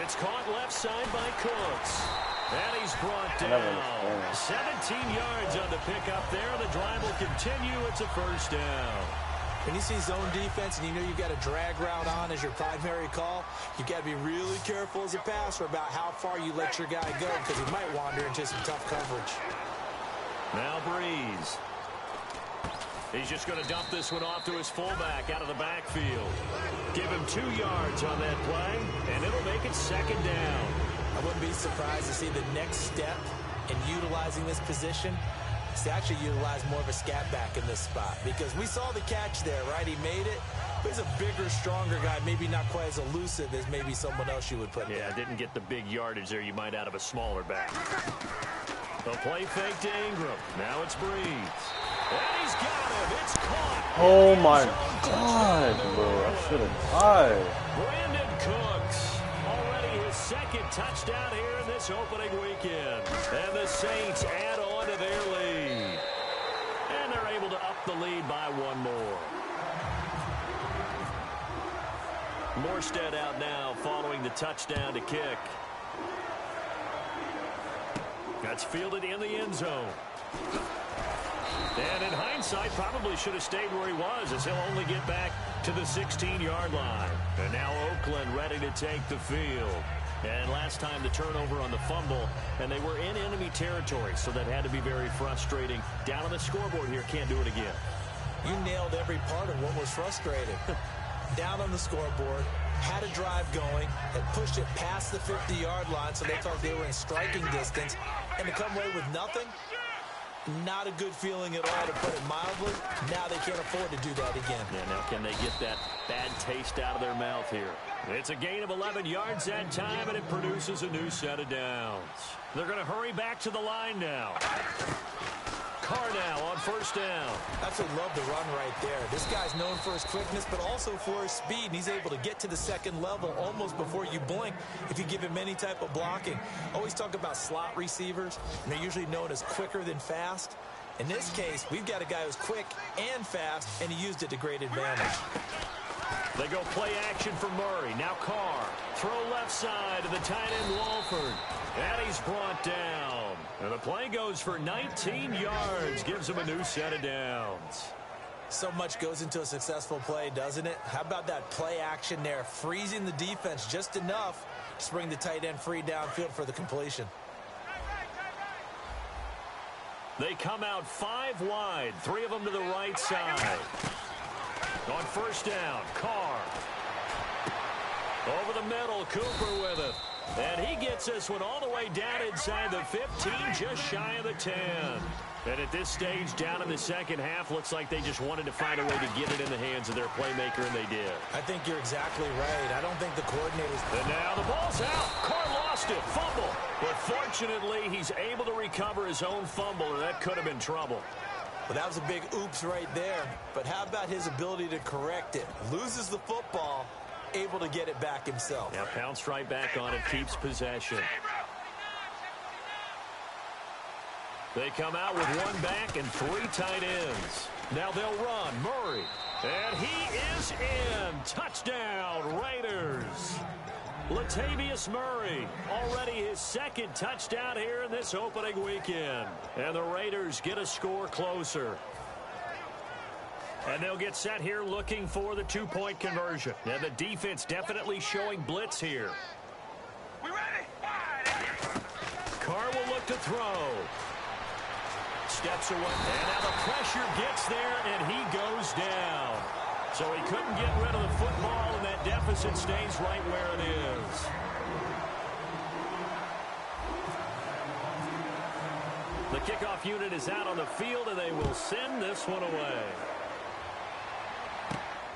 It's caught left side by Cooks. And he's brought down. 17 yards on the pickup there. The drive will continue. It's a first down. When you see zone defense and you know you've got a drag route on as your primary call, you've got to be really careful as a passer about how far you let your guy go because he might wander into some tough coverage. Now Breeze. He's just going to dump this one off to his fullback out of the backfield. Give him 2 yards on that play, and it'll make it 2nd down. I wouldn't be surprised to see the next step in utilizing this position is to actually utilize more of a scat back in this spot because we saw the catch there, right? He made it. But he's a bigger, stronger guy, maybe not quite as elusive as maybe someone else you would put in. Yeah, didn't get the big yardage there you might out of a smaller back. The play fake to Ingram. Now it's Breeze. And he's got him. It's caught. Oh my God, bro. I should have died. Brandon Cooks. Already his 2nd touchdown here in this opening weekend. And the Saints add on to their lead. And they're able to up the lead by 1 more. Morstead out now following the touchdown to kick. That's fielded in the end zone. And in hindsight, probably should have stayed where he was as he'll only get back to the 16-yard line. And now Oakland ready to take the field. And last time the turnover on the fumble, and they were in enemy territory, so that had to be very frustrating. Down on the scoreboard here, can't do it again. You nailed every part of what was frustrating. Down on the scoreboard, had a drive going, had pushed it past the 50-yard line, so they thought they were in striking distance, and to come away with nothing, not a good feeling at all, to put it mildly. Now they can't afford to do that again. Yeah, now can they get that bad taste out of their mouth here? It's a gain of 11 yards that time, and it produces a new set of downs. They're going to hurry back to the line now. Carr now on first down. Absolutely love the run right there. This guy's known for his quickness, but also for his speed. And he's able to get to the second level almost before you blink if you give him any type of blocking. Always talk about slot receivers, and they're usually known as quicker than fast. In this case, we've got a guy who's quick and fast, and he used it to great advantage. They go play action for Murray. Now Carr. Throw left side to the tight end Walford. And he's brought down. And the play goes for 19 yards. Gives him a new set of downs. So much goes into a successful play, doesn't it? How about that play action there? Freezing the defense just enough to bring the tight end free downfield for the completion. They come out 5 wide. 3 of them to the right side. On first down, Carr. Over the middle, Cooper with it. And he gets this one all the way down inside the 15, just shy of the 10. And at this stage, down in the second half, looks like they just wanted to find a way to get it in the hands of their playmaker, and they did. I think you're exactly right. I don't think the coordinators... And now the ball's out. Carr lost it. Fumble. But fortunately, he's able to recover his own fumble, and that could have been trouble. Well, that was a big oops right there. But how about his ability to correct it? Loses the football, able to get it back himself. Now pounced right back on it, keeps possession. They come out with 1 back and 3 tight ends. Now they'll run. Murray. And he is in. Touchdown, Raiders. Latavius Murray, already his 2nd touchdown here in this opening weekend. And the Raiders get a score closer. And they'll get set here looking for the 2-point conversion. And the defense definitely showing blitz here. We ready? Carr will look to throw. Steps away. And now the pressure gets there, and he goes down. So he couldn't get rid of the football, and that deficit stays right where it is. The kickoff unit is out on the field, and they will send this one away.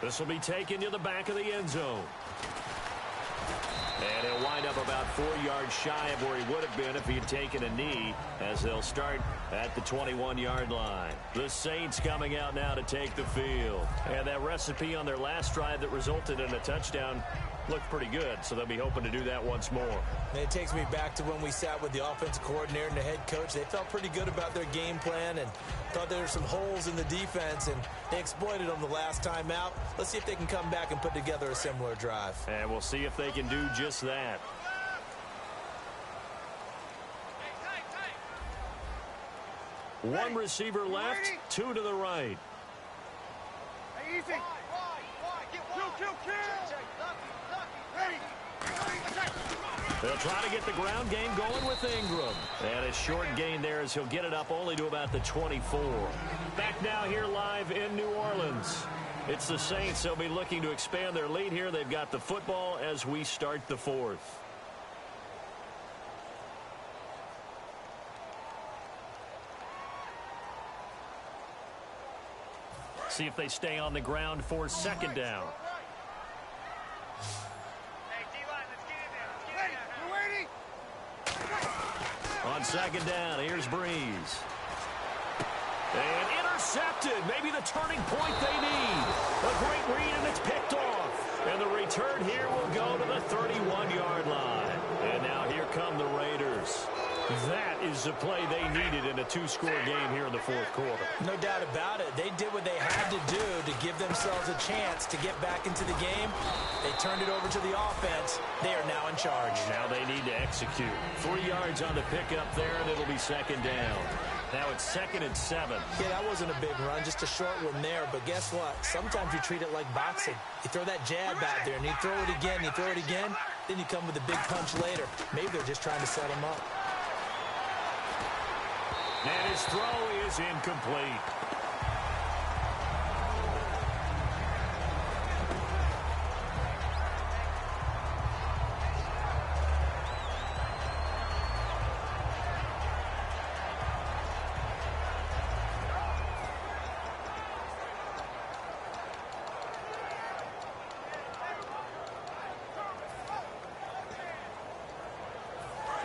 This will be taken to the back of the end zone. And he'll wind up about 4 yards shy of where he would have been if he had taken a knee, as they'll start at the 21-yard line. The Saints coming out now to take the field. And that recipe on their last drive that resulted in a touchdown looked pretty good, so they'll be hoping to do that once more. And it takes me back to when we sat with the offensive coordinator and the head coach. They felt pretty good about their game plan and thought there were some holes in the defense, and they exploited them the last time out. Let's see if they can come back and put together a similar drive. And we'll see if they can do just that. One receiver left, 2 to the right. Hey, easy. They'll try to get the ground game going with Ingram. And a short gain there as he'll get it up only to about the 24. Back now here live in New Orleans. It's the Saints. They'll be looking to expand their lead here. They've got the football as we start the 4th. See if they stay on the ground for 2nd down. On 2nd down, here's Breeze. And intercepted. Maybe the turning point they need. A great read, and it's picked off. And the return here will go to the 31-yard line. And now here come the Raiders. That is the play they needed in a 2-score game here in the 4th quarter. No doubt about it. They did what they had to do to give themselves a chance to get back into the game. They turned it over to the offense. They are now in charge. Now they need to execute. 3 yards on the pickup there, and it'll be 2nd down. Now it's 2nd and 7. Yeah, that wasn't a big run, just a short one there. But guess what? Sometimes you treat it like boxing. You throw that jab out there, and you throw it again, you throw it again, then you come with a big punch later. Maybe they're just trying to set him up. And his throw is incomplete.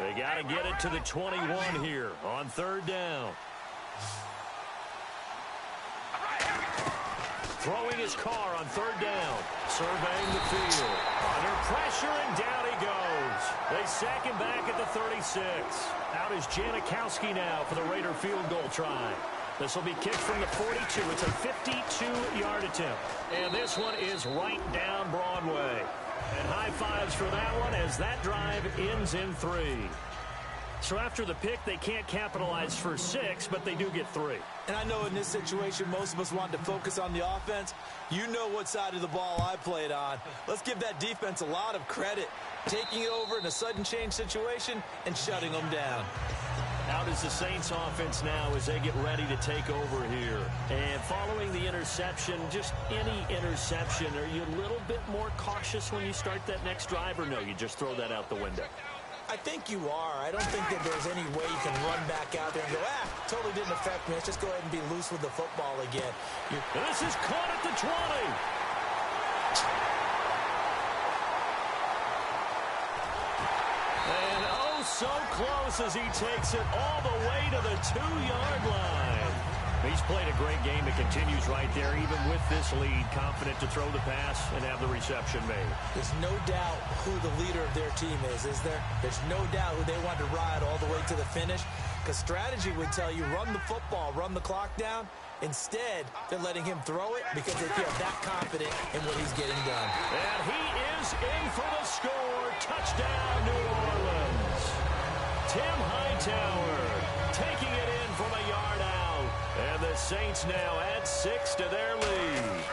They got to get it to the 21 here on 3rd down. Throwing his car on third down. Surveying the field. Under pressure, and down he goes. They sack him back at the 36. Out is Janikowski now for the Raider field goal try. This will be kicked from the 42. It's a 52-yard attempt. And this one is right down Broadway. And high fives for that one as that drive ends in 3. So after the pick, they can't capitalize for 6, but they do get 3. And I know in this situation, most of us want to focus on the offense. You know what side of the ball I played on. Let's give that defense a lot of credit. Taking it over in a sudden change situation and shutting them down. Out is the Saints offense now as they get ready to take over here. And following the interception, just any interception, are you a little bit more cautious when you start that next drive, or no, you just throw that out the window? I think you are. I don't think that there's any way you can run back out there and go, totally didn't affect me. Let's just go ahead and be loose with the football again. This is caught at the 20. And oh, so close as he takes it all the way to the 2-yard line. He's played a great game. It continues right there, even with this lead, confident to throw the pass and have the reception made. There's no doubt who the leader of their team is there? There's no doubt who they want to ride all the way to the finish, because strategy would tell you run the football, run the clock down. Instead, they're letting him throw it because they feel that confident in what he's getting done. And he is in for the score. Touchdown, New Orleans. Tim Hightower taking it in from a yard out. And the Saints now add 6 to their lead.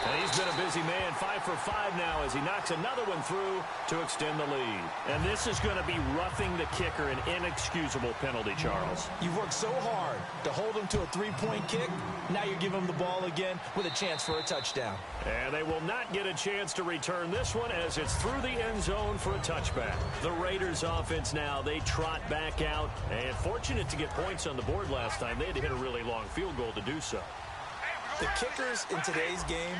And he's been a busy man, 5 for 5 now as he knocks another one through to extend the lead. And this is going to be roughing the kicker, an inexcusable penalty, Charles. You've worked so hard to hold him to a 3-point kick. Now you're giving him the ball again with a chance for a touchdown. And they will not get a chance to return this one as it's through the end zone for a touchback. The Raiders offense now, they trot back out. And fortunate to get points on the board last time. They had to hit a really long field goal to do so. The kickers in today's game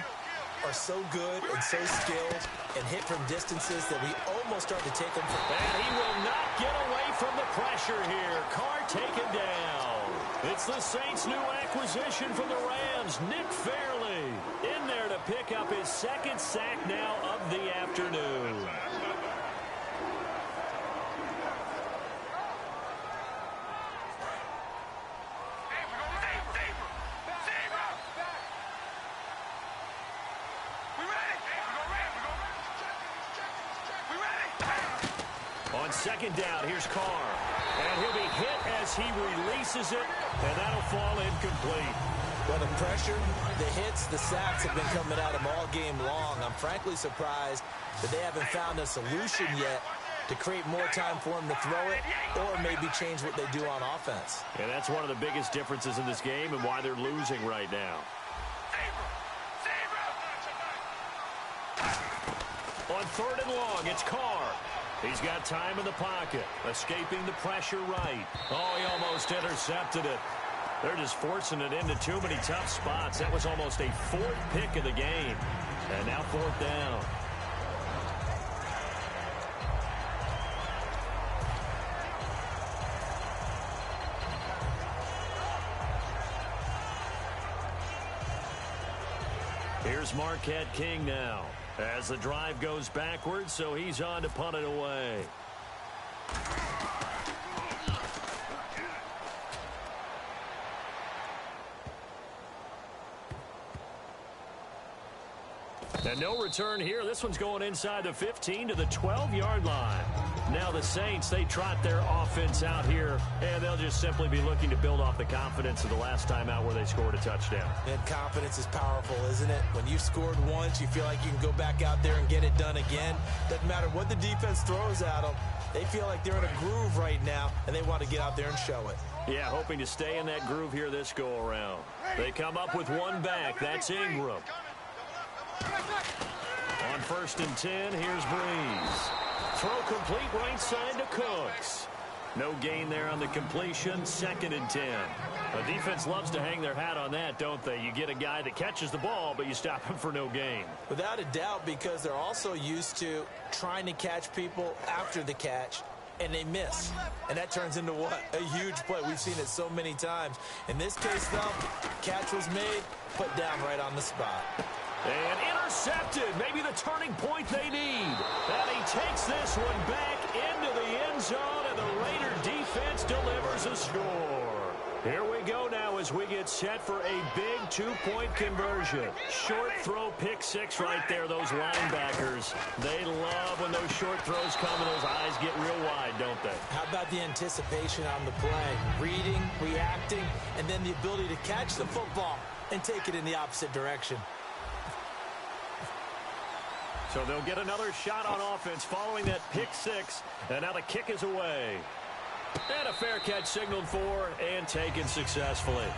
are so good and so skilled and hit from distances that we almost start to take them for granted. And he will not get away from the pressure here. Carr taken down. It's the Saints' new acquisition from the Rams, Nick Fairley, in there to pick up his second sack now of the afternoon. On second down, here's Carr. And he'll be hit as he releases it, and that'll fall incomplete. Well, the pressure, the hits, the sacks have been coming at him all game long. I'm frankly surprised that they haven't found a solution yet to create more time for him to throw it or maybe change what they do on offense. And that's one of the biggest differences in this game and why they're losing right now. On third and long, it's Carr. He's got time in the pocket, escaping the pressure right. Oh, he almost intercepted it. They're just forcing it into too many tough spots. That was almost a 4th pick of the game. And now 4th down. Here's Marquette King now as the drive goes backwards, so he's on to punt it away. And no return here. This one's going inside the 15 to the 12-yard line. Now the Saints, they trot their offense out here, and they'll just simply be looking to build off the confidence of the last time out where they scored a touchdown. And confidence is powerful, isn't it? When you've scored once, you feel like you can go back out there and get it done again. Doesn't matter what the defense throws at them. They feel like they're in a groove right now, and they want to get out there and show it. Yeah, hoping to stay in that groove here this go-around. They come up with one back. That's Ingram. On 1st and 10, here's Breeze. Throw complete right side to Cooks. No gain there on the completion. 2nd and 10. The defense loves to hang their hat on that, don't they? You get a guy that catches the ball, but you stop him for no gain. Without a doubt, because they're also used to trying to catch people after the catch and they miss. And that turns into what? A huge play. We've seen it so many times. In this case, though, catch was made, put down right on the spot. And intercepted. Maybe the turning point they need. And he takes this one back into the end zone, and the Raider defense delivers a score. Here we go now as we get set for a big two-point conversion. Short throw, pick six right there, those linebackers. They love when those short throws come and those eyes get real wide, don't they? How about the anticipation on the play? Reading, reacting, and then the ability to catch the football and take it in the opposite direction. So they'll get another shot on offense following that pick six, and now the kick is away. And a fair catch signaled for and taken successfully.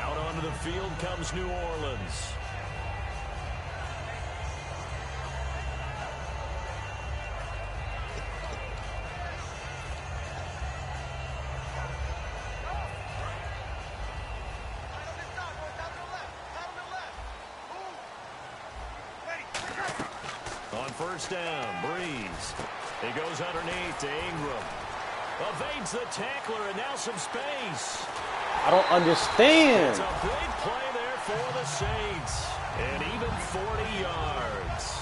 Out onto the field comes New Orleans. On first down, Breeze. He goes underneath to Ingram. Evades the tackler, and now some space. I don't understand. It's a big play there for the Saints. And even 40 yards.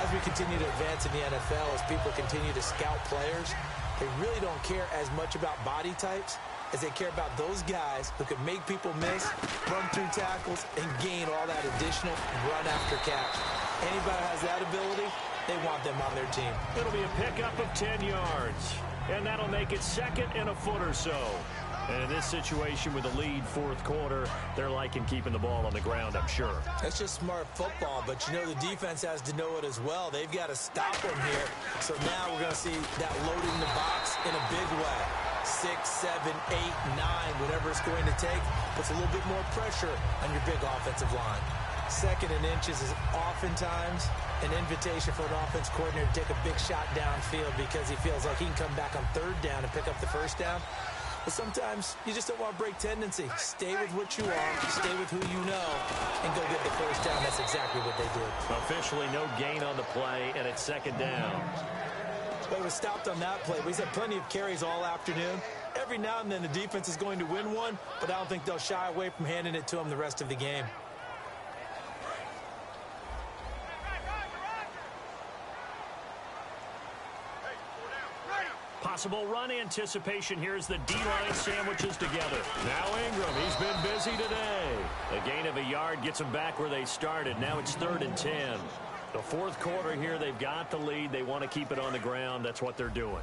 As we continue to advance in the NFL, as people continue to scout players, they really don't care as much about body types as they care about those guys who can make people miss, run through tackles, and gain all that additional run after catch. Anybody has that ability, they want them on their team. It'll be a pickup of 10 yards. And that'll make it second and a foot or so. And in this situation with the lead fourth quarter, they're liking keeping the ball on the ground, I'm sure. That's just smart football, but you know the defense has to know it as well. They've got to stop them here. So now we're going to see that loading the box in a big way. 6, 7, 8, 9, whatever it's going to take, puts a little bit more pressure on your big offensive line. Second and inches is oftentimes an invitation for an offense coordinator to take a big shot downfield because he feels like he can come back on third down and pick up the first down. But sometimes you just don't want to break tendency. Stay with what you are, stay with who you know, and go get the first down. That's exactly what they did. Officially no gain on the play, and it's second down. But it was stopped on that play. He's had plenty of carries all afternoon. Every now and then the defense is going to win one, but I don't think they'll shy away from handing it to him the rest of the game. Possible run anticipation here as the D-line sandwiches together. Now Ingram, he's been busy today. A gain of a yard gets them back where they started. Now it's 3rd and 10. The fourth quarter here, they've got the lead. They want to keep it on the ground. That's what they're doing.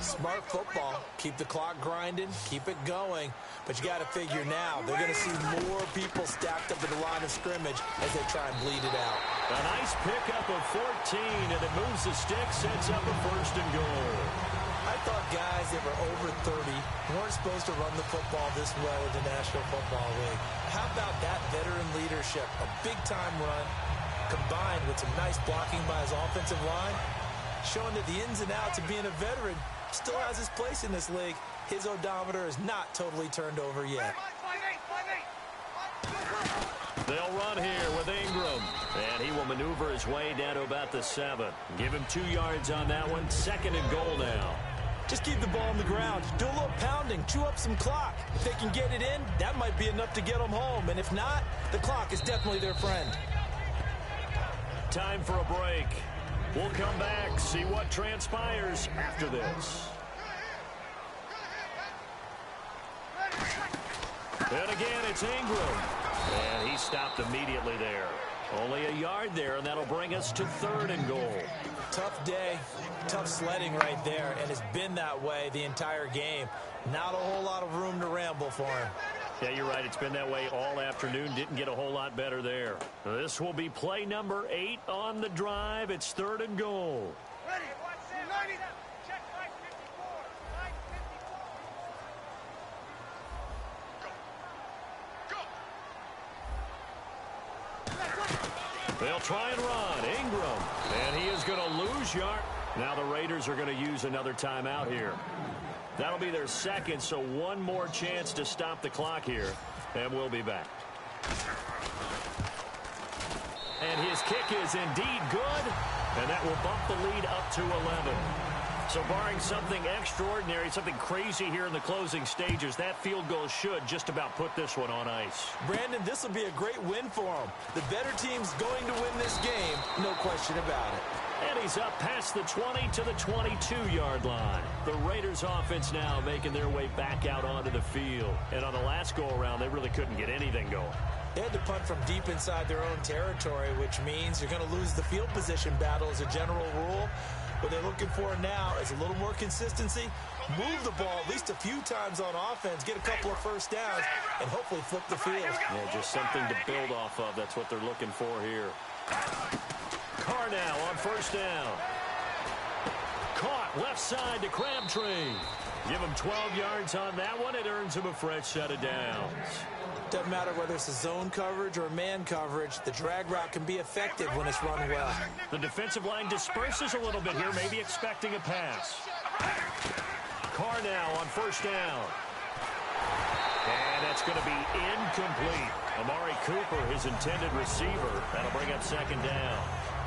Smart football. Keep the clock grinding. Keep it going. But you got to figure now, they're going to see more people stacked up at the line of scrimmage as they try and bleed it out. A nice pickup of 14, and it moves the stick, sets up a 1st and goal. I thought guys that were over 30 weren't supposed to run the football this well in the National Football League. How about that veteran leadership? A big-time run combined with some nice blocking by his offensive line, showing that the ins and outs of being a veteran still has his place in this league. His odometer is not totally turned over yet. They'll run here with Ingram, and he will maneuver his way down to about the 7. Give him 2 yards on that one. 2nd and goal now. Just keep the ball on the ground. Do a little pounding. Chew up some clock. If they can get it in, that might be enough to get them home. And if not, the clock is definitely their friend. Time for a break. We'll come back, see what transpires after this. And again, it's Ingram. And he stopped immediately there. Only a yard there, and that'll bring us to 3rd and goal. Tough day, tough sledding right there, and it's been that way the entire game. Not a whole lot of room to ramble for him. Yeah, you're right. It's been that way all afternoon. Didn't get a whole lot better there. This will be play number 8 on the drive. It's 3rd and goal. Ready. Check 554. Go. They'll try and run. Ingram. And he is going to lose yard. Now the Raiders are going to use another timeout here. That'll be their 2nd, so one more chance to stop the clock here. And we'll be back. And his kick is indeed good. And that will bump the lead up to 11. So barring something extraordinary, something crazy here in the closing stages, that field goal should just about put this one on ice. Brandon, this will be a great win for him. The better team's going to win this game, no question about it. And he's up past the 20 to the 22-yard line. The Raiders offense now making their way back out onto the field. And on the last go-around, they really couldn't get anything going. They had to punt from deep inside their own territory, which means you're going to lose the field position battle as a general rule. What they're looking for now is a little more consistency, move the ball at least a few times on offense, get a couple of first downs, and hopefully flip the field. Yeah, just something to build off of. That's what they're looking for here. Carr now on first down. Caught left side to Crabtree. Give him 12 yards on that one. It earns him a fresh set of downs. Doesn't matter whether it's a zone coverage or man coverage, the drag route can be effective when it's run well. The defensive line disperses a little bit here, maybe expecting a pass. Carr now on first down. And that's going to be incomplete. Amari Cooper, his intended receiver. That'll bring up second down.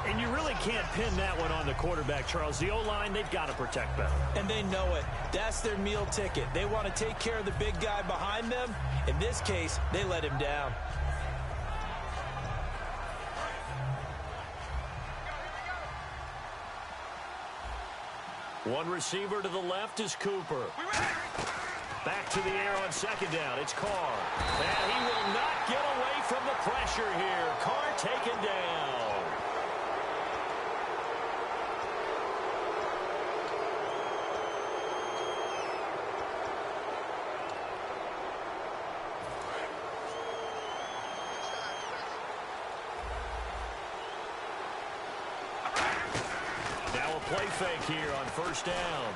And you really can't pin that one on the quarterback, Charles. The O-line, they've got to protect better. And they know it. That's their meal ticket. They want to take care of the big guy behind them. In this case, they let him down. One receiver to the left is Cooper. Back to the air on second down. It's Carr. And he will not get away from the pressure here. Carr taken down. Play fake here on first down.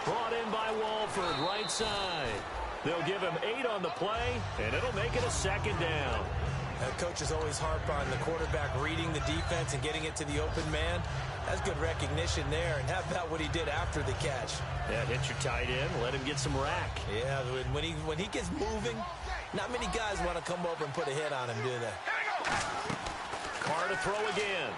Brought in by Walford, right side. They'll give him 8 on the play, and it'll make it a second down. Coaches always harp on the quarterback reading the defense and getting it to the open man. That's good recognition there. And how about what he did after the catch? Yeah, hit your tight end, let him get some rack. Yeah, when he gets moving, not many guys want to come over and put a hit on him, do they? Carr to throw again.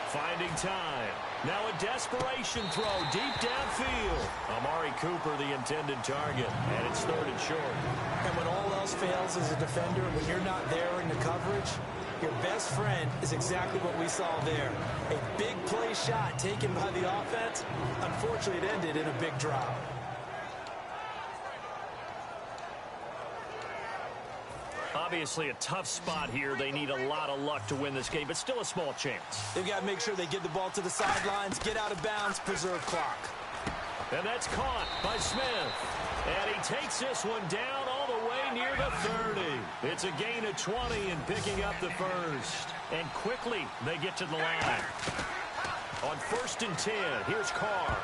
Finding time. Now a desperation throw deep downfield. Amari Cooper, the intended target, and it's third and short. And when all else fails as a defender, when you're not there in the coverage, your best friend is exactly what we saw there. A big play shot taken by the offense. Unfortunately, it ended in a big drop. Obviously a tough spot here. They need a lot of luck to win this game, but still a small chance. They've got to make sure they get the ball to the sidelines, get out of bounds, preserve clock. And that's caught by Smith. And he takes this one down all the way near the 30. It's a gain of 20 and picking up the first. And quickly they get to the line. On first and 10, here's Carr.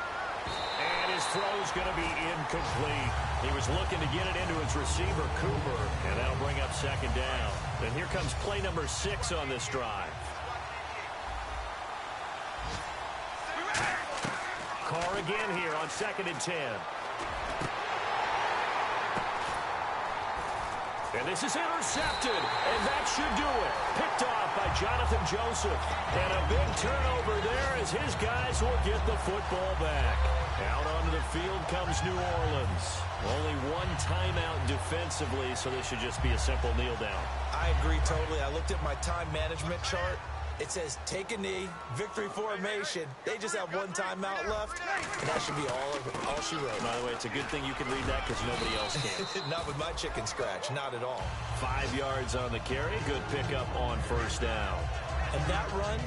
And his throw's going to be incomplete. He was looking to get it into his receiver, Cooper, and that'll bring up second down. And here comes play number 6 on this drive. Carr again here on second and 10. And this is intercepted, and that should do it. Picked off by Jonathan Joseph. And a big turnover there as his guys will get the football back. Out onto the field comes New Orleans. Only one timeout defensively, so this should just be a simple kneel down. I agree totally. I looked at my time management chart. It says take a knee, victory formation. They just have one timeout left, and that should be all she wrote. By the way, it's a good thing you can read that because nobody else can. Not with my chicken scratch, not at all. 5 yards on the carry, good pickup on first down. And that run,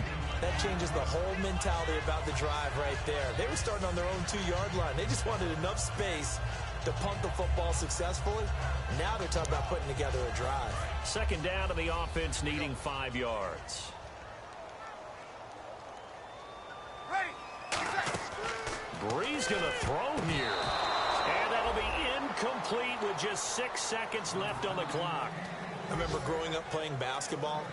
that changes the whole mentality about the drive right there. They were starting on their own 2-yard line. They just wanted enough space to punt the football successfully. Now they're talking about putting together a drive. Second down to the offense needing 5 yards. Bree's going to throw here. And that'll be incomplete with just 6 seconds left on the clock. I remember growing up playing basketball.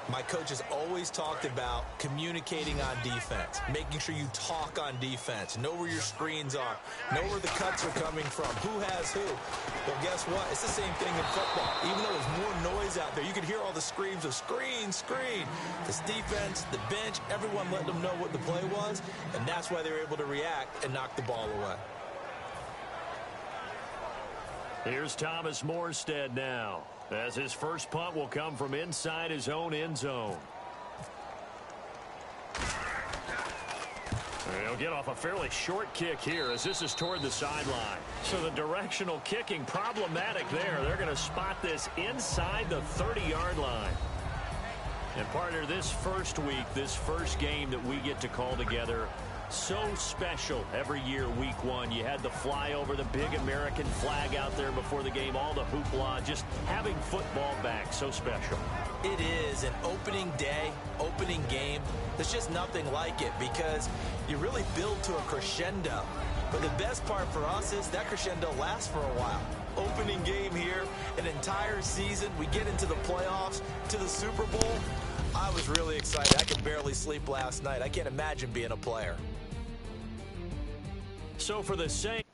My coach has always talked about communicating on defense, making sure you talk on defense, know where your screens are, know where the cuts are coming from, who has who. Well, guess what? It's the same thing in football. Even though there's more noise out there, you can hear all the screams of screen, screen. This defense, the bench, everyone let them know what the play was, and that's why they were able to react and knock the ball away. Here's Thomas Morstead now, as his first punt will come from inside his own end zone. He'll get off a fairly short kick here, as this is toward the sideline. So the directional kicking problematic there. They're going to spot this inside the 30-yard line. And partner, this first week, this first game that we get to call together, so special every year, week one. You had the flyover, the big American flag out there before the game, all the hoopla, just having football back, so special. It is an opening day, opening game. There's just nothing like it because you really build to a crescendo. But the best part for us is that crescendo lasts for a while. Opening game here, an entire season. We get into the playoffs, to the Super Bowl. I was really excited. I could barely sleep last night. I can't imagine being a player. So for the Saints,